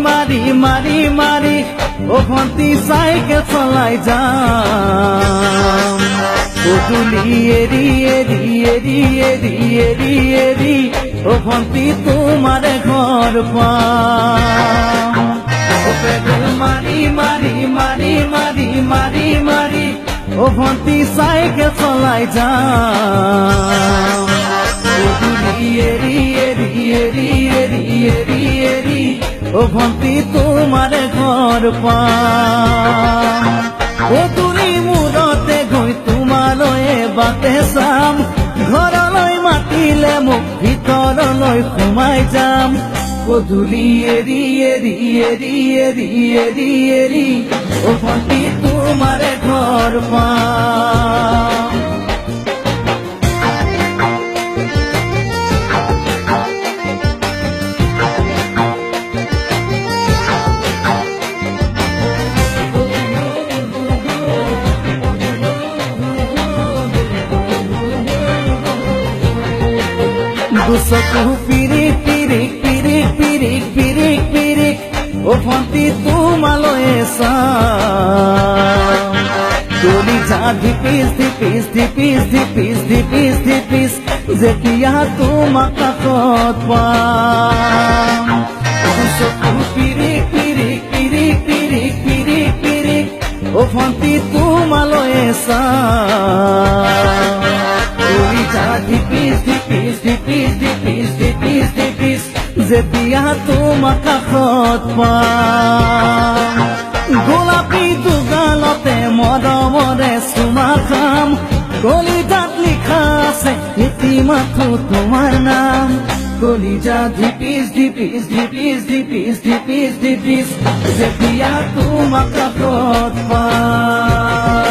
মারি মারি মারি ও ভন্তি সাইকেল চলাই যাম গধূলি এরি এরি এরি এরি এরি এরি ও ভন্তি তোমার ঘর পাম ও পেডেল মারি মারি মারি মারি মারি মারি ও ভন্তি সাইকেল চলাই যাম গধূলি এরি এরি এরি এরি এরি এরি ও ভন্তি তোমার ঘর পাম ও তুলি মূৰতে গৈ তোমালৈ বাটে চাম ঘৰলৈ মাতিলে মোক ভিতৰলৈ সোমাই যাম গধূলি এৰি এৰি এৰি এৰি এৰি এৰি ও ভন্তি তোমাৰ ঘৰ পাম দুচকু পিৰিক পিৰিক পিৰিক পিৰিক পিৰিক পিৰিক ও ভন্তি তোমালৈ চাম কলিজা ধিপিস ধিপিস ধিপিস ধিপিস ধিপিস ধিপিস যেতিয়া তোমাক কাষত পাম দুচকু পিৰিক পিৰিক পিৰিক পিৰিক পিৰিক পিৰিক ও ভন্তি তোমালৈ চাম কলিজা ধিপিস ধিপিস ধিপিস ধিপিস ধিপিস ধিপিস যেতিয়া তোমাক কাষত পাম গোলাপী দুগালতে মৰমৰে চুমা খাম কলিজাত লিখা আছে এটি মাথো তোমাৰ নাম কলিজা ধিপিস ধিপিস ধিপিস ধিপিস ধিপিস ধিপিস যেতিয়া তোমাক কাষত পাম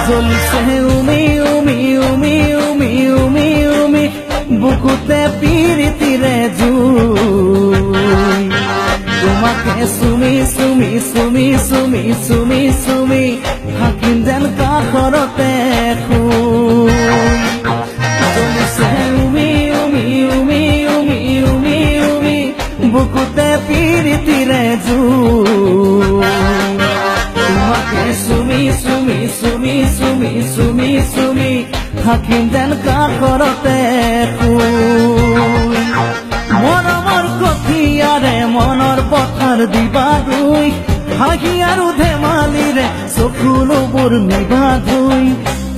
জ্বলিছে উমি উমি উমি উমি উমি উমি বুকুতে পিৰিতিৰে জুই তোমাকে চুমি চুমি চুমি চুমি চুমি চুমি থাকিম যেন কাষৰতে শুই জ্বলিছে উমি উমি উমি উমি উমি উমি বুকুতে পিৰিতিৰে জুই তোমাকে চুমি চুমি চুমি চুমি চুমি চুমি থাকিম যেন কাষৰতে শুই মৰমৰ কঠিয়াৰে মনৰ পথাৰ দিবা ধুই হাঁহি আৰু ধেমালিৰে চকুলোবোৰ নিবা ধুই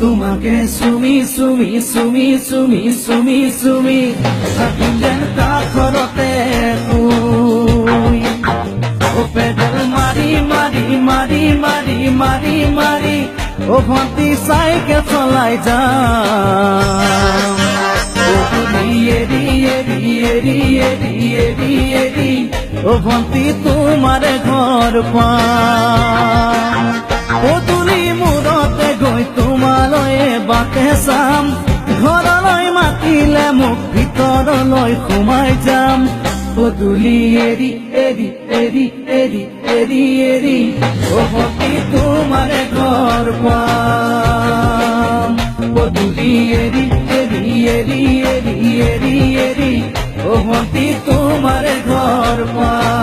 তোমাকে চুমি চুমি চুমি চুমি চুমি চুমি থাকিম যেন কাষৰতে শুই ও পেডেল মারি মারি মারি মারি মারি মারি ও ভন্তি সাইকেল চলাই যাম গধূলি এরি এরি এরি এরি এরি এরি ও ভন্তি তোমাৰ ঘৰ পাম ও তুলি মূৰতে গৈ তোমালৈ বাটে চাম ঘৰলৈ মাতিলে মোক ভিতৰলৈ সোমাই যাম গধূলি এৰি এৰি এৰি এৰি এৰি এৰি ও ভন্তি তোমাৰ ঘৰ পাম গধূলি এৰি এৰি এৰি এৰি এৰি এৰি ও ভন্তি তোমাৰ ঘৰ পাম।